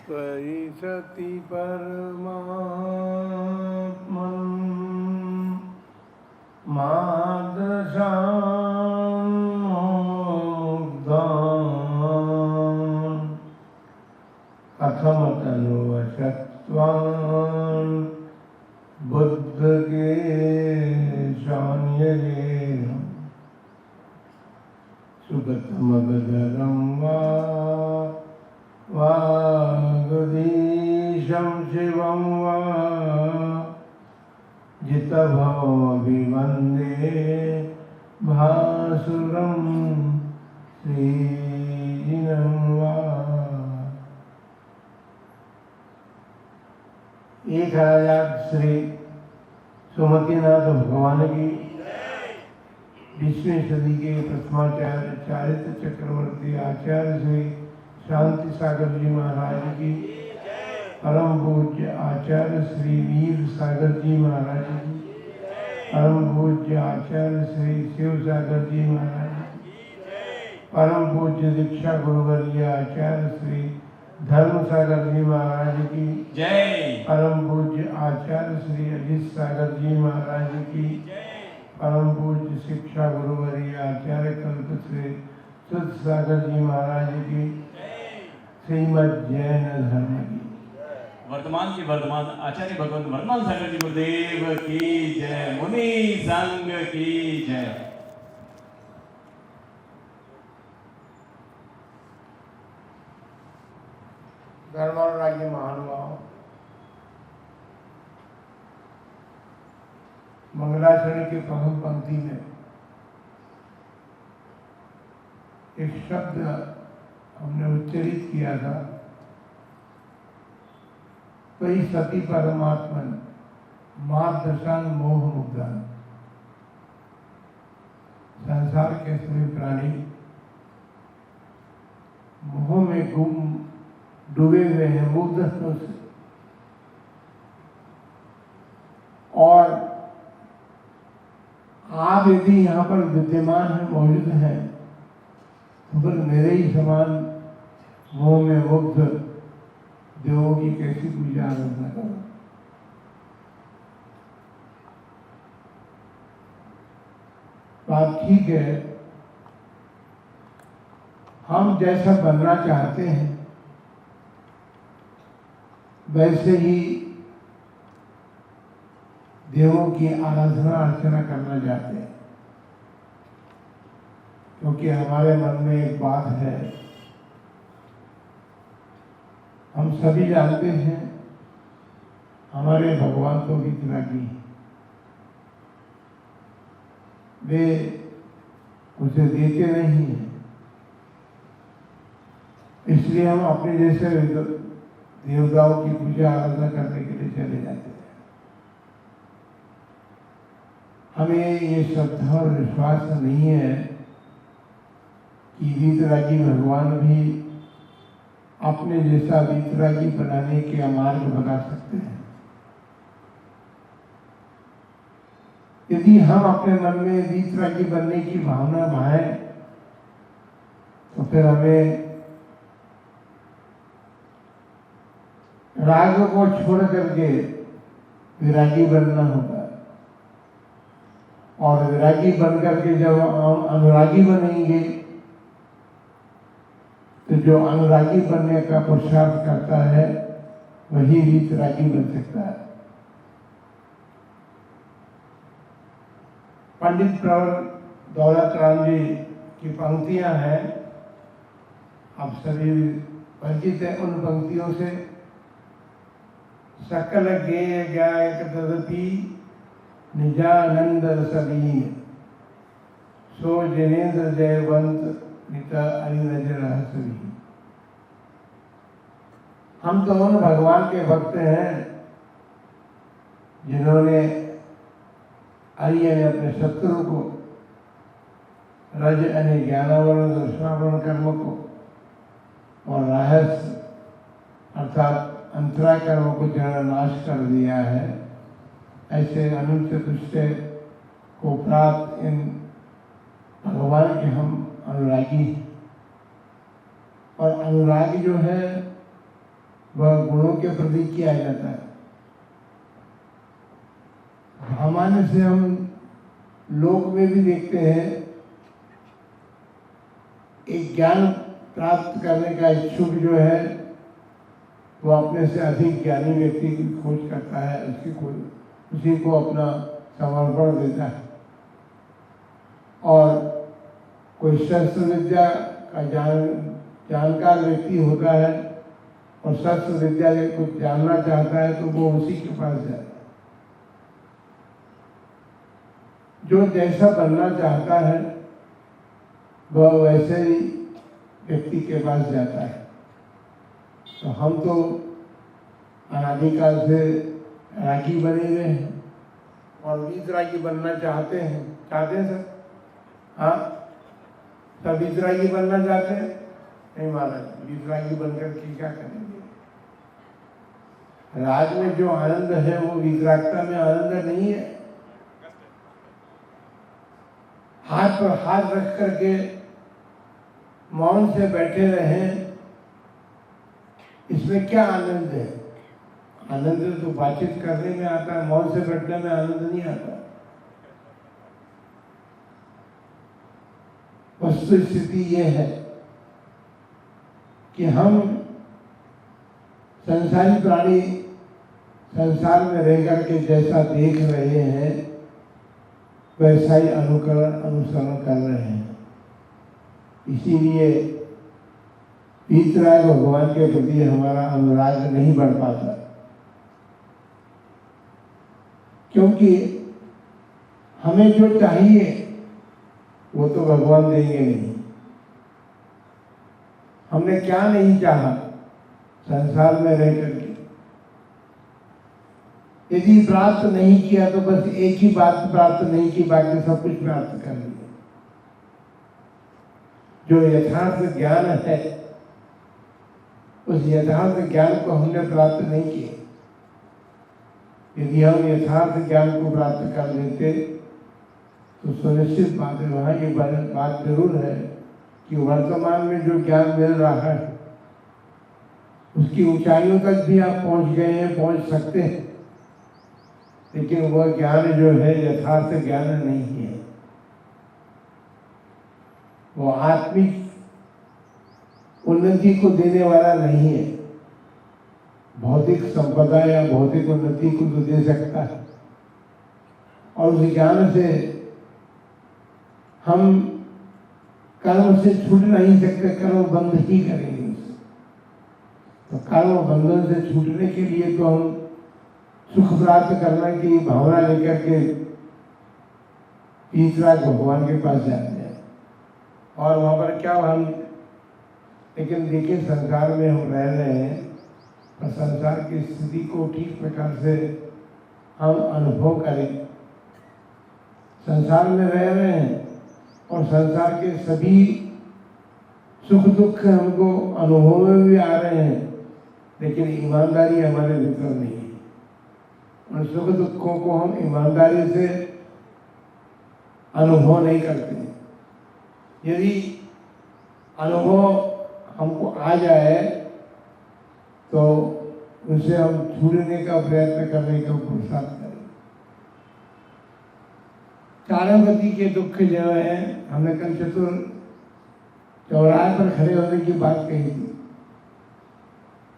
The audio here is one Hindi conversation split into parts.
त्वयि सति परमात्मन् मादशान् मुग्धान् कथमतनुवशत्वान् बुद्ध के शान्यजेन सुगतमगधरं वा वागधीशं शिवं वा जितभवमभिवन्दे भासुरं श्रीजिनं वा। 1000 श्री सुमतिनाथ भगवान की 20वीं सदी के प्रथमाचार्य चारित्र चक्रवर्ती आचार्य श्री शांति सागर जी महाराज की, परम पूज्य आचार्य श्री वीर सागर जी महाराज की, परम पूज्य आचार्य श्री शिव सागर जी महाराज की, परम पूज्य दीक्षा गुरुवर्य आचार्य श्री धर्म सागर जी महाराज की जय, परम पूज्य आचार्य श्री अजित सागर जी महाराज की, परम पूज्य शिक्षा गुरुवर्य आचार्य कल्प श्री सुध सागर जी महाराज की, श्रीमद जैन धर्म की वर्तमान के वर्तमान आचार्य भगवान वर्तमान सागर जी गुरुदेव की जय, मुनि संघ की जय। धर्मानुरागी महानुभाव, मंगलाचरण की प्रथम पंक्ति में एक शब्द हमने उच्चरित किया था, त्वयि सति परमात्मन मार्गदर्शन मोह मुग्धान। संसार के सभी प्राणी मोह में डूबे हुए हैं, मुग्ध से, और आप यदि यहाँ पर विद्यमान है, मौजूद हैं, तो फिर मेरे ही समान मोह में मुग्ध देवों की कैसी पूजा आराधना करो। बात ठीक है, हम जैसा बनना चाहते हैं वैसे ही देवों की आराधना अर्चना करना चाहते हैं, क्योंकि हमारे मन में एक बात है, हम सभी जानते हैं हमारे भगवान तो वितरागी हैं, वे उसे देते नहीं हैं, इसलिए हम अपने जैसे देवताओं की पूजा आराधना करने के लिए चले जाते हैं। हमें ये श्रद्धा और विश्वास नहीं है कि वीतरागी भगवान भी अपने जैसा वीतरागी बनाने के मार्ग बना सकते हैं। यदि हम अपने मन में वीतरागी बनने की भावना भाएं तो फिर हमें राग को छोड़ करके विरागी बनना होगा, और विरागी बन करके जब हम अनुरागी बनेंगे तो जो अनुरागी बनने का पुरुषार्थ करता है वही वीतरागी बन सकता है। पंडित प्रवर दौलत राम जी की पंक्तियां हैं, आप सभी परिचित हैं उन पंक्तियों से। सकल गेय गायक तदपि निजानंद रसलीन, सो जिनेन्द्र जयवंत निता अनिरज रहसवी। हम तो उन भगवान के भक्त हैं जिन्होंने आर्य ने अपने शत्रु को, रज यानी ज्ञानावरण दर्शनावरण कर्म को, और रहस्य अर्थात अंतराय कर्म को जड़ नाश कर दिया है। ऐसे अनंत चतुष्टय को प्राप्त इन भगवान के हम अनुरागी हैं। और अनुरागी जो है के प्रति किया जाता है। सामान्य से हम लोक में भी देखते हैं, एक ज्ञान प्राप्त करने का इच्छुक जो है वो अपने से अधिक ज्ञानी व्यक्ति की खोज करता है, उसी को अपना समर्पण देता है। और कोई शस्त्र विद्या का जानकार व्यक्ति होता है और शस्त्र विद्या के कुछ जानना चाहता है तो वो उसी के पास जाता है। जो जैसा बनना चाहता है वह वैसे ही व्यक्ति के पास जाता है। तो हम तो अनादिकाल से रागी बने हुए हैं और वीतरागी बनना चाहते हैं सर? हाँ, सब वीतरागी बनना चाहते हैं? नहीं महाराज, वीतरागी बनकर के क्या करेंगे? राज में जो आनंद है वो वीतरागता में आनंद नहीं है। हाथ पर हाथ रख करके मौन से बैठे रहें, इसमें क्या आनंद है? आनंद तो बातचीत करने में आता है, मौन से बैठने में आनंद नहीं आता। वस्तु स्थिति ये है कि हम संसारी प्राणी संसार में रह करके जैसा देख रहे हैं वैसा ही अनुसरण कर रहे हैं। इसीलिए वीतराग भगवान के प्रति हमारा अनुराग नहीं बढ़ पाता, क्योंकि हमें जो चाहिए वो तो भगवान देंगे नहीं। हमने क्या नहीं चाहा संसार में रह करके? यदि प्राप्त नहीं किया तो बस एक ही बात प्राप्त नहीं की, बाकी सब कुछ प्राप्त कर लिया। जो यथार्थ ज्ञान है उस यथार्थ ज्ञान को हमने प्राप्त नहीं किया। यदि हम यथार्थ ज्ञान को प्राप्त कर लेते तो सुनिश्चित बात है, वहाँ ये बात जरूर है कि वर्तमान में जो ज्ञान मिल रहा है उसकी ऊंचाइयों तक भी आप पहुंच गए हैं, पहुंच सकते हैं, लेकिन वह ज्ञान जो है यथार्थ ज्ञान नहीं है। वो आत्मिक उन्नति को देने वाला नहीं है। भौतिक संपदा या भौतिक उन्नति को तो दे सकता है, और उस ज्ञान से हम कर्म से छूट नहीं सकते, कर्म बंद ही करेंगे। तो कर्म बंधन से छूटने के लिए तो हम सुख प्राप्त करने की भावना लेकर के वीतराग भगवान के पास जाते हैं और वहाँ पर क्या हम, लेकिन देखिए संसार में हम रह रहे हैं और संसार की स्थिति को ठीक प्रकार से हम अनुभव करें। संसार में रह रहे हैं और संसार के सभी सुख दुख हमको अनुभव में भी आ रहे हैं, लेकिन ईमानदारी हमारे भीतर नहीं है। उन सुख दुखों को हम ईमानदारी से अनुभव नहीं करते। यदि अनुभव हमको आ जाए तो उसे हम छूटने का प्रयत्न करने का पुरुषार्थ करें। चारों गति के दुख जो है, हमने कल चौराहे पर खड़े होने की बात कही थी।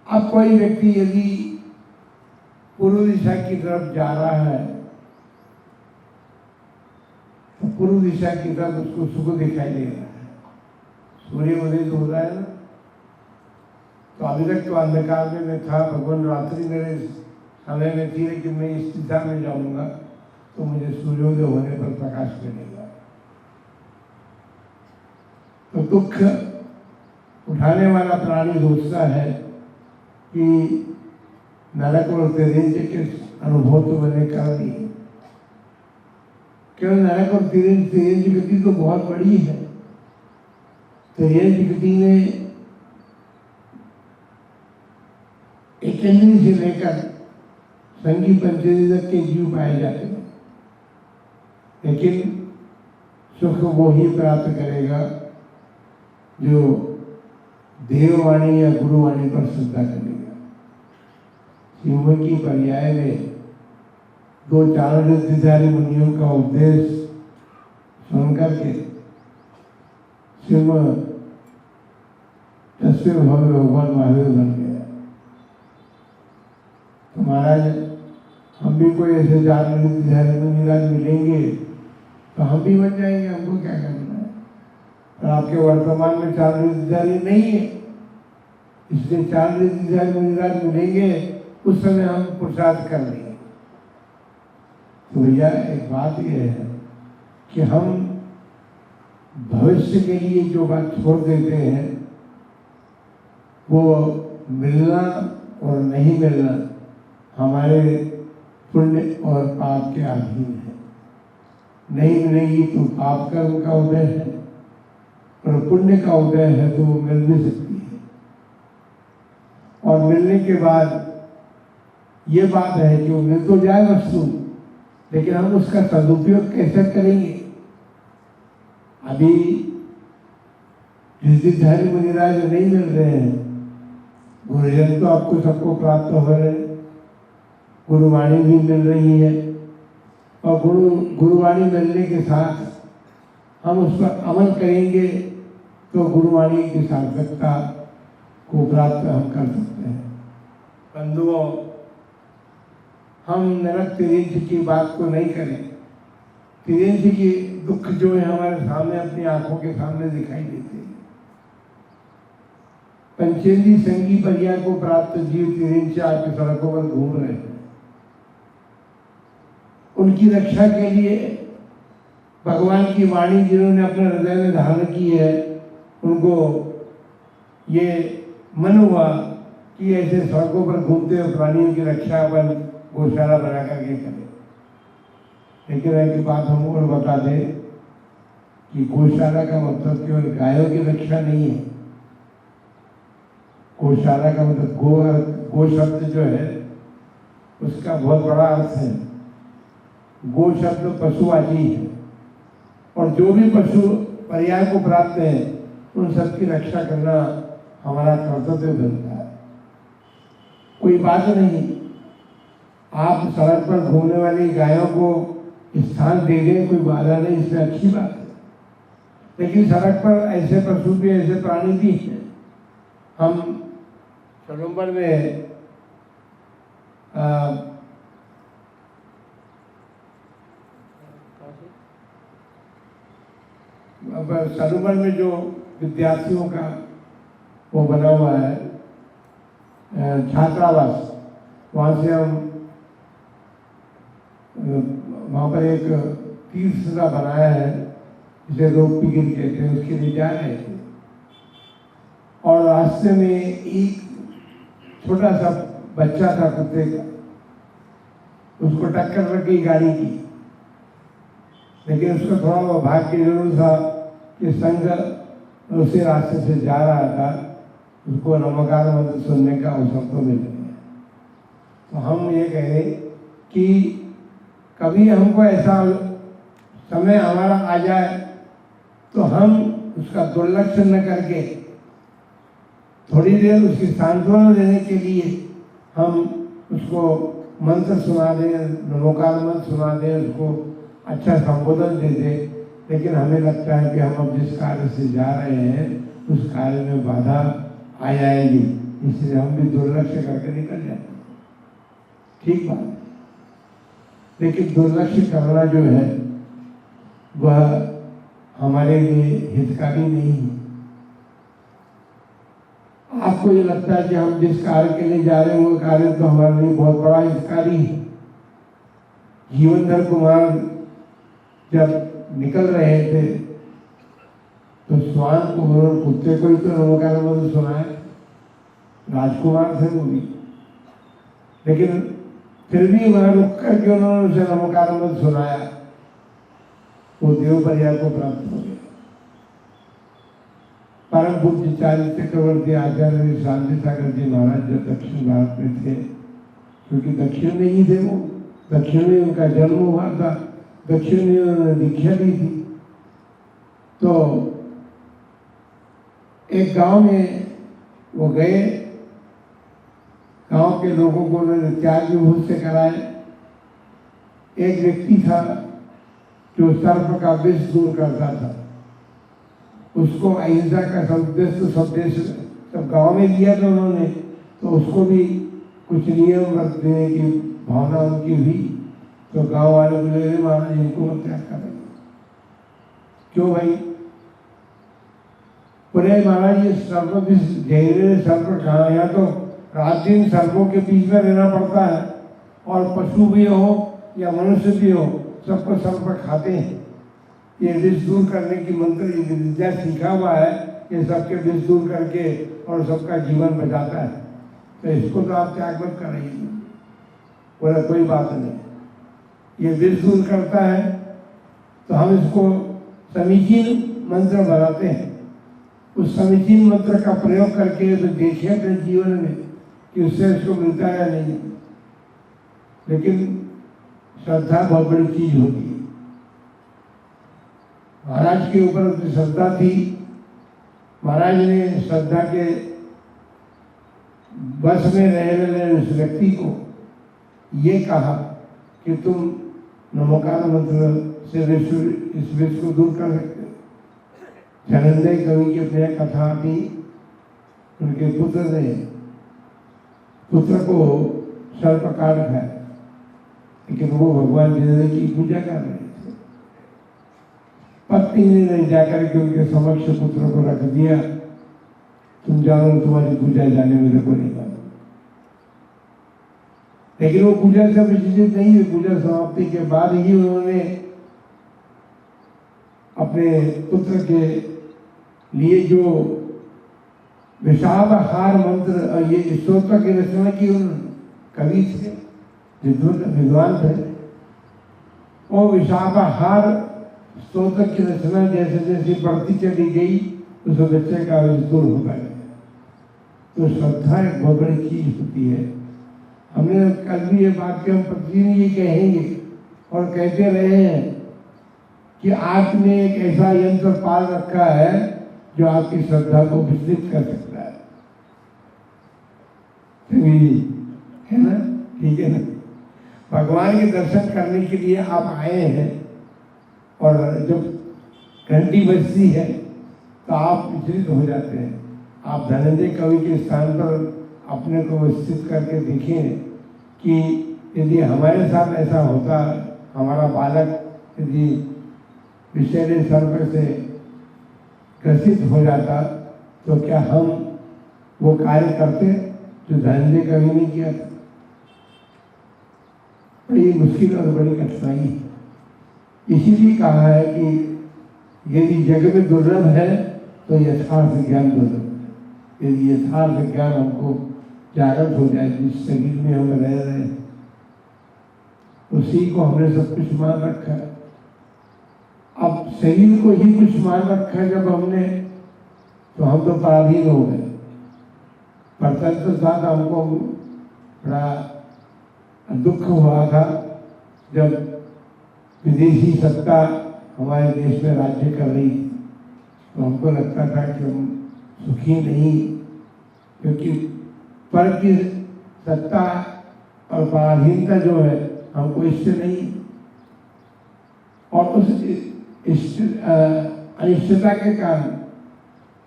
अब कोई व्यक्ति यदि पूर्व दिशा की तरफ जा रहा है तो पूर्व दिशा की तरफ उसको सुख दिखाई दे रहा है, सूर्य उदित हो रहा है ना। तो अभी तक तो अंधकार में था, भगवान रात्रि मेरे समय में थी, लेकिन मैं इस दिशा में जाऊंगा तो मुझे सूर्योदय होने पर प्रकाश मिलेगा। तो दुख उठाने वाला प्राणी सोचता है कि नरक और तिरंज के अनुभव तो मैंने कर ली, क्यों? नरक और तिरंज गति तो बहुत बड़ी है। तिरंज गति में एकेंद्री से लेकर संगी पंचेंद्री तक के जीव पाए जाते हैं, लेकिन सुख वो ही प्राप्त करेगा जो देववाणी या गुरुवाणी पर श्रद्धा करेगा। सिंह की पर्याय में दो चारण ऋद्धिधारी मुनियों का उपदेश सुनकर के सिंह 10वें भव्य भगवान महावीर बन गया। तो महाराज हम भी कोई ऐसे चारण ऋद्धिधारी मुनिराज मिलेंगे तो हम भी बन जाएंगे, हमको क्या करना है। पर आपके वर्तमान में चारण ऋद्धिधारी नहीं है, इसलिए चारण ऋद्धिधारी मुनिराज मिलेंगे उस समय हम पुरुषार्थ कर लेंगे। तो भैया एक बात यह है कि हम भविष्य के लिए जो बात छोड़ देते हैं वो मिलना और नहीं मिलना हमारे पुण्य और पाप के अधीन है। नहीं मिलेगी तो पाप कर्म का उदय है और पुण्य का उदय है तो वो मिल भी सकती है। और मिलने के बाद ये बात है कि वो मिल तो जाए वस्तु, लेकिन हम उसका सदुपयोग कैसे करेंगे। अभी ऋद्धिधारी मुनिराज नहीं मिल रहे हैं, गुरुजन तो आपको सबको प्राप्त हो रहे हैं, गुरुवाणी भी मिल रही है और गुरुवाणी मिलने के साथ हम उस पर अमल करेंगे तो गुरुवाणी की सार्थकता को प्राप्त हम कर सकते हैं। बंधुओं, हम नरक तिर्यंश की बात को नहीं करें। तिर्यंश की दुख जो है हमारे सामने अपनी आंखों के सामने दिखाई देते हैं। पंचेंद्री संगी पर्याय को प्राप्त जीव तिर्यंश आपकी सड़कों पर घूम रहे हैं। उनकी रक्षा के लिए भगवान की वाणी जिन्होंने अपने हृदय में धारण की है, उनको ये मन हुआ कि ऐसे सड़कों पर घूमते हुए प्राणियों की रक्षा अपन गौशाला बना करके करें। लेकिन एक बात हम और बता दें कि गौशाला का मतलब केवल गायों की रक्षा नहीं है। गौशाला का मतलब गो शब्द जो है उसका बहुत बड़ा अर्थ है। गो शब्द पशुवाची है और जो भी पशु पर्याय को प्राप्त है उन सबकी रक्षा करना हमारा कर्तव्य बनता है। कोई बात नहीं, आप सड़क पर घूमने वाली गायों को स्थान दे दें, कोई बाधा नहीं, इसमें अच्छी बात है। लेकिन सड़क पर ऐसे पशु भी, ऐसे प्राणी भी हैं। हम सलूम्बर में सलूम्बर में जो विद्यार्थियों का वो बना हुआ है छात्रावास, वहाँ से हम वहाँ पर एक तीर्थ सा बनाया है जिसे रोप पिगिन कहते हैं, उसके लिए जा रहे थे और रास्ते में एक छोटा सा बच्चा था कुत्ते का, उसको टक्कर लग गई गाड़ी की। लेकिन उसको थोड़ा भाग्य जरूर था कि संग उसी रास्ते से जा रहा था, उसको नमकार मंत्र सुनने का अवसर तो मिल गया। तो हम ये कह रहे कि कभी हमको ऐसा समय हमारा आ जाए तो हम उसका दुर्लक्ष्य न करके थोड़ी देर उसकी सांत्वना देने के लिए हम उसको मंत्र सुना दें, नमोकार मंत्र सुना दें, उसको अच्छा संबोधन दे दें। लेकिन हमें लगता है कि हम अब जिस कार्य से जा रहे हैं उस कार्य में बाधा आ जाएगी, इसलिए हम भी दुर्लक्ष्य करके निकल जाएंगे। ठीक बात, लेकिन दुर्लक्ष्य करना जो है वह हमारे लिए हितकारी नहीं है। आपको ये लगता है कि हम जिस कार्य के लिए जा रहे हैं वो कार्य तो हमारे लिए बहुत बड़ा हितकारी है। जीवनधर कुमार जब निकल रहे थे तो स्वान को और कुत्ते को ही तो नमोकार मंत्र सुनाया, राजकुमार थे वो भी, लेकिन फिर भी वहां रुक करके उन्होंने उसे नमोकार मंत्र सुनाया, वो देव पर्याय को प्राप्त हो गया। परम पूज्य चार्य चक्रवर्ती आचार्य शांति सागर जी महाराज जब दक्षिण भारत में थे, क्योंकि दक्षिण में ही थे वो, दक्षिण में उनका जन्म हुआ था, दक्षिण में उन्होंने दीक्षा ली थी। तो एक गांव में वो गए गांव के लोगों को उन्होंने त्याग विभूत से कराए। एक व्यक्ति था जो सर्प का विष दूर करता था, उसको अहिंसा का संदेश सब गांव में दिया था उन्होंने, तो उसको भी कुछ नियम रख देने की भावना उनकी हुई। तो गांव वाले बोले, महाराज इनको मत त्याग करेंगे। क्यों भाई? बोले महाराज ये सर्प विष जहरीले सर्प कहाँ? यहाँ तो रात दिन सर्पों के बीच में रहना पड़ता है, और पशु भी हो या मनुष्य भी हो, सबको सर्प खाते हैं। ये विष दूर करने की मंत्र ये विद्या सीखा हुआ है, ये सबके विष दूर करके और सबका जीवन बचाता है, तो इसको तो आप त्याग मत करेंगे। बोला कोई बात नहीं, ये विष दूर करता है तो हम इसको समीचीन मंत्र बनाते हैं। उस समीचीन मंत्र का प्रयोग करके तो देखिए अपने जीवन में कि उससे इसको मिलता है या नहीं। लेकिन श्रद्धा बहुत बड़ी चीज होती है। महाराज के ऊपर उसकी श्रद्धा थी। महाराज ने श्रद्धा के बस में रहने वाले उस व्यक्ति को ये कहा कि तुम नमोकार मंत्र से इस विष को दूर कर सकते हो। धनंजय कवि की अपने कथा थी, उनके पुत्र को सर्प काट खाया, लेकिन वो भगवान धनंजय की पूजा कर रहे थे। पत्नी ने जाकर के उनके समक्ष पुत्र को रख दिया, तुम जानो तुम्हारी पूजा जाने मेरे को नहीं मालूम। लेकिन वो पूजा से विचलित नहीं हुई। पूजा समाप्ति के बाद ही उन्होंने अपने पुत्र के लिए जो विषापहार मंत्र और ये स्तोत्र की रचना की, उन कवि थे, विद्वान थे, वो विषापहार स्तोत्र की रचना जैसे जैसे बढ़ती चली गई उस बच्चे का दूर हो गया। तो श्रद्धा एक बहुत बड़ी चीज होती है। हमने कल भी ये बात के हम प्रतिदिन ये कहेंगे और कहते रहे हैं कि आपने एक ऐसा यंत्र पाल रखा है जो आपकी श्रद्धा को विचलित कर सकता है। है ना? ठीक है ना? भगवान के दर्शन करने के लिए आप आए हैं और जब घंटी बजती है तो आप विचलित हो जाते हैं। आप धनंजय कवि के स्थान पर अपने को स्थित करके देखें कि यदि हमारे साथ ऐसा होता, हमारा बालक यदि विषैले सर्प से ग्रसित हो जाता, तो क्या हम वो कार्य करते जो धनंजय कवि ने किया था? बड़ी मुश्किल और बड़ी कठिनाई है। इसीलिए कहा है कि यदि जग में दुर्लभ है तो यथार्थ ज्ञान दुर्लभ है। यदि यथार्थ ज्ञान हमको जागृत हो जाए, जिस शरीर में हम रह रहे हैं उसी को हमने सब कुछ मान रखा है। अब शरीर को ही कुछ मान रखा है जब हमने, तो हम तो पराधीन हो गए। परतंत्र साथ हमको बड़ा दुख हुआ था जब विदेशी सत्ता हमारे देश में राज्य कर रही थी, तो हमको लगता था कि हम सुखी नहीं, क्योंकि पर की सत्ता और पराधीनता जो है हमको इष्ट नहीं। और उस अनिश्चितता के कारण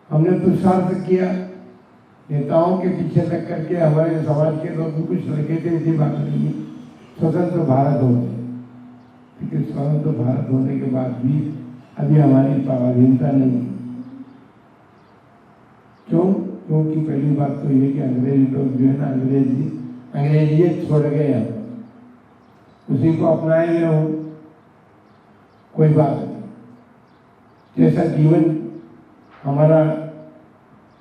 हमने पुरुषार्थ किया, नेताओं के पीछे लग करके हमारे समाज के लोग भी कुछ लगे थे। ऐसी बात नहीं है, स्वतंत्र भारत हो गए, लेकिन स्वतंत्र भारत होने के बाद भी अभी हमारी पराधीनता नहीं है। क्यों? क्योंकि पहली बात तो ये कि अंग्रेज लोग जो है ना, अंग्रेजियत छोड़ गए हैं, उसी को अपनाएंगे हो, कोई बात नहीं। जैसा जीवन हमारा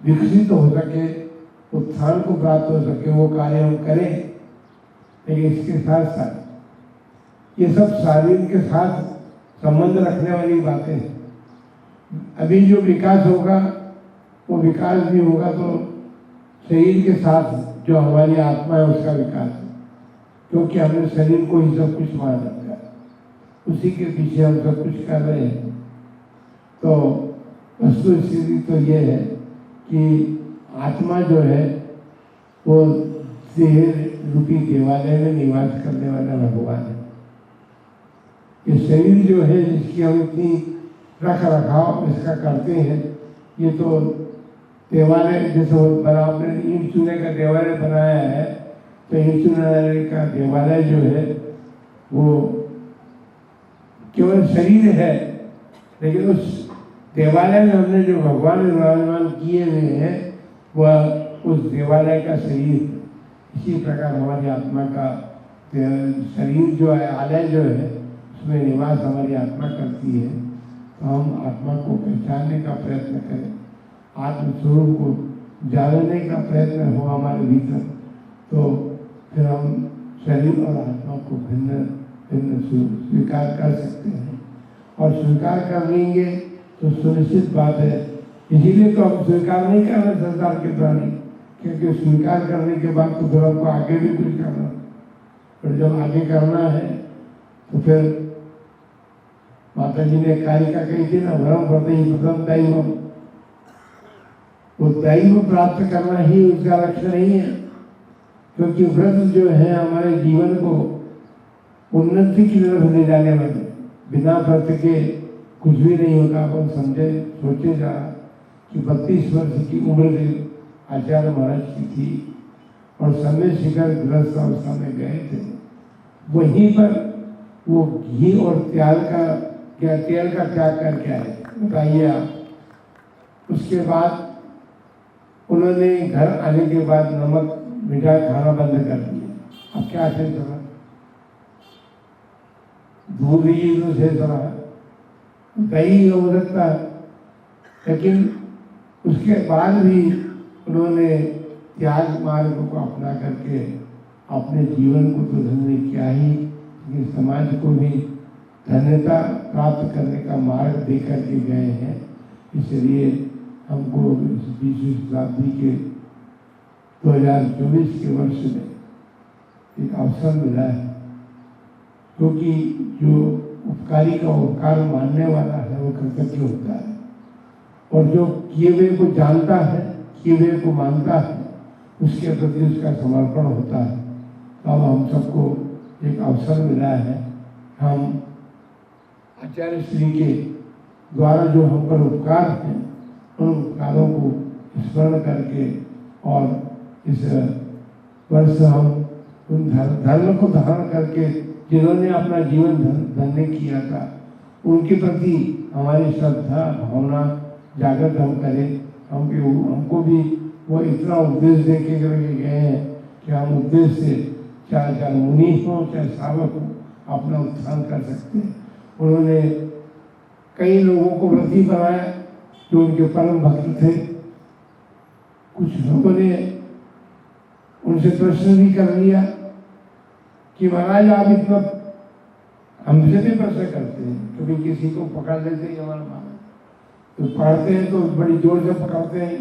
विकसित हो सके, उत्थान को प्राप्त हो सके, वो कार्य हम करें। लेकिन इसके साथ साथ ये सब शारीर के साथ संबंध रखने वाली बातें हैं। अभी जो विकास होगा वो विकास भी होगा तो शरीर के साथ जो हमारी आत्मा है उसका विकास है, क्योंकि हमने शरीर को ही सब कुछ मान रखा है, उसी के पीछे हम सब कुछ कर रहे हैं। तो वस्तु स्थिति तो ये है कि आत्मा जो है वो देह रूपी देवालय में निवास करने वाला भगवान है। ये शरीर जो है जिसकी हम इतनी रख रखाव इसका करते हैं, ये तो देवालय जैसे बना, आपने ईंट चूने का देवालय बनाया है, तो ईंट चूने का देवालय जो है वो केवल शरीर है, लेकिन उस देवालय में हमने जो भगवान विराजमान किए हुए हैं वह उस देवालय का शरीर। इसी प्रकार हमारी आत्मा का शरीर जो है, आलय जो है, उसमें निवास हमारी आत्मा करती है। तो हम आत्मा को पहचानने का प्रयत्न करें, आत्मस्वरूप को जानने का प्रयत्न हो हमारे भीतर, तो फिर हम शरीर और आत्मा को भिन्न भिन्न स्वीकार कर सकते हैं। और स्वीकार कर लेंगे तो सुनिश्चित बात है, इसीलिए तो हम स्वीकार नहीं कर रहे संसार के प्राणी, क्योंकि स्वीकार करने के बाद तो फिर हमको आगे भी कुछ करना, और जब आगे करना है तो फिर माता जी ने कारिका कही थी ना, वरम प्रति प्रथम दैवम, वो दैव प्राप्त करना ही उसका लक्ष्य नहीं है, क्योंकि व्रत जो है हमारे जीवन को उन्नति की तरफ ले जाने वाले, बिना व्रत के कुछ भी नहीं होता। अपन समझे सोचे जा कि 32 वर्ष की उम्र आचार्य महाराज की थी और समय शिखर ग्रस्त अवस्था में गए थे, वहीं पर वो घी और तेल का त्याग करके आए, बताइए आप। उसके बाद उन्होंने घर आने के बाद नमक मीठा खाना बंद कर दिया। अब क्या शेष रहा? दूध ही तो शेष रहा, दही हो सकता है, लेकिन उसके बाद भी उन्होंने त्याग मार्ग को अपना करके अपने जीवन को तो धन्य किया ही, लेकिन समाज को भी धन्यता प्राप्त करने का मार्ग दे करके गए हैं। इसलिए हमको इस 20वीं शताब्दी के 2024 के वर्ष में एक अवसर मिला है, क्योंकि जो उपकारी का उपकार मानने वाला है वो कृतज्ञ होता है, और जो किए हुए को जानता है, किए हुए को मानता है, उसके प्रति उसका समर्पण होता है। अब हम सबको एक अवसर मिला है, हम आचार्य श्री के द्वारा जो हम पर उपकार हैं उन उपकारों को स्मरण करके, और इस वर्ष हम उन धर्म को धारण करके जिन्होंने अपना जीवन धन्य किया था, उनके प्रति हमारी श्रद्धा भावना जागृत हम करें। हमको भी वो इतना उपदेश दे के गए हैं कि हम उपदेश से चाहे मुनि हो चाहे सावक हो अपना उत्थान कर सकते हैं। उन्होंने कई लोगों को व्रती बनाया जो उनके परम भक्त थे। कुछ लोगों ने उनसे प्रश्न भी कर लिया कि महाराज आप इतना, हमसे भी प्रश्न करते हैं, कभी किसी को पकड़ लेते हैं हमारा महाराज, तो पकड़ते हैं तो बड़ी जोर से पकड़ते हैं,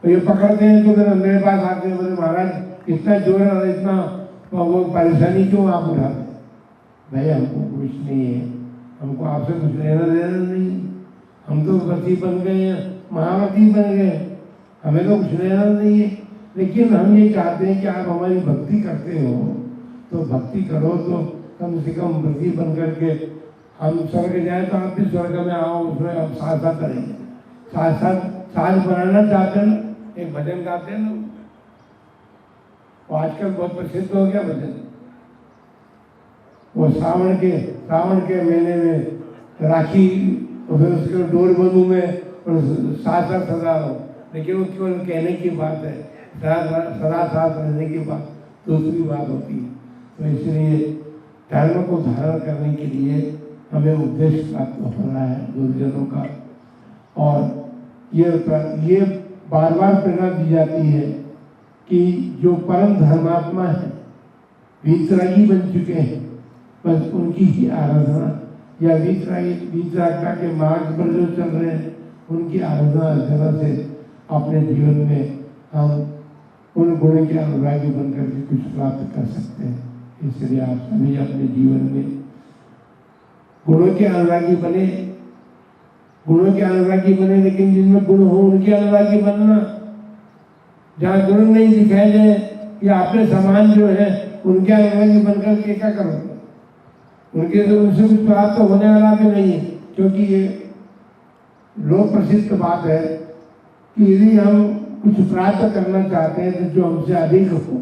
तो ये पकड़ते हैं तो फिर मेरे पास आते हैं, बोले महाराज इतना जोर है, इतना वो परेशानी क्यों आप उठाते? भाई हमको कुछ नहीं है, हमको आपसे कुछ लेना देना नहीं, हम तो व्रती बन गए हैं, महाव्रती बन गए, हमें तो कुछ लेना नहीं है, लेकिन हम ये चाहते हैं कि आप हमारी भक्ति करते हो तो भक्ति करो, तो कम से कम व्रती बन करके हम स्वर्ग जाए तो आप भी स्वर्ग में आओ, उसमें आप साथ साथ करेंगे, साथ साथ साथ बनाना चाहते हैं ना। एक भजन गाते हैं ना, वो आजकल बहुत प्रसिद्ध हो गया भजन, वो सावन के महीने में राखी और फिर उसके डोर बनू में और साथ साथ सदा हो, लेकिन वो केवल कहने की बात है, सदा साथ रहने की बात दूसरी बात होती है। तो इसलिए धर्म को धारण करने के लिए हमें उद्देश्य प्राप्त होना है गुरुजनों का, और ये बार बार प्रेरणा दी जाती है कि जो परम धर्मात्मा है, वीतरागी बन चुके हैं, बस उनकी ही आराधना, या वीतरागता के मार्ग पर जो चल रहे हैं उनकी आराधना अर्चना से अपने जीवन में हम उन गुणों के अनुरागी बनकर के कुछ प्राप्त कर सकते हैं। इसलिए आप सभी अपने जीवन में गुणों के अनुरागी बने, लेकिन जिनमें गुण हो उनके अनुरागी बनना। जहाँ गुण नहीं दिखाए जाए या अपने समान जो है उनके अनुरागी बनकर के क्या करोगे? उनके तो उनसे कुछ प्राप्त तो होने वाला भी नहीं है, क्योंकि ये लोक प्रसिद्ध बात है कि यदि हम कुछ प्राप्त करना चाहते हैं तो जो हमसे अधिक हो,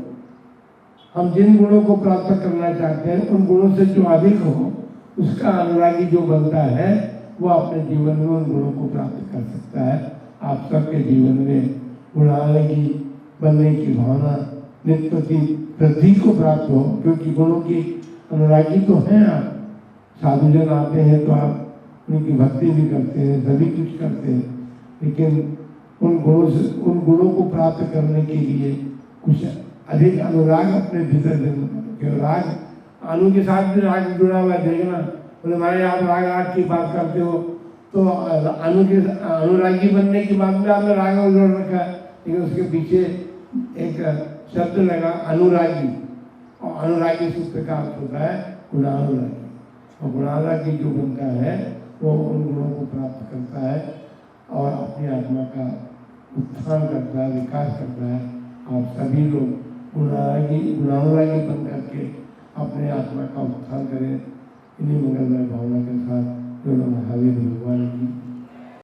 हम जिन गुणों को प्राप्त करना चाहते हैं उन गुणों से जो अधिक हो, उसका अनुरागी जो बनता है वो अपने जीवन में उन गुणों को प्राप्त कर सकता है। आप सबके जीवन में गुणानुरागी बनने की भावना नित्य की वृद्धि को प्राप्त हो, क्योंकि गुणों की अनुरागी तो हैं आप। साधुजन आते हैं तो आप उनकी भक्ति भी करते हैं, सभी कुछ करते हैं, लेकिन उन गुणों को प्राप्त करने के लिए कुछ अधिक अनुराग अपने भीतर देना। राग अनु के साथ भी राग जुड़ा हुआ देखना, बोले हमारे आप राग की बात करते हो तो अनु के अनुरागी बनने की बात में आपने राग जोड़ रखा है, लेकिन उसके पीछे एक शब्द लगा अनुरागी, और अनुरागी सूत्र का अर्थ होता है गुणानुरागी। और गुणानुरागी जो बनता है वो उन गुणों को प्राप्त करता है और अपनी आत्मा का उत्थान करता है, विकास करता है। आप सभी लोग गुणानुरागी बन करके अपने आत्मा का उत्थान करें। इन्हीं मंगलमय भावना के साथ जो महावीर भगवान की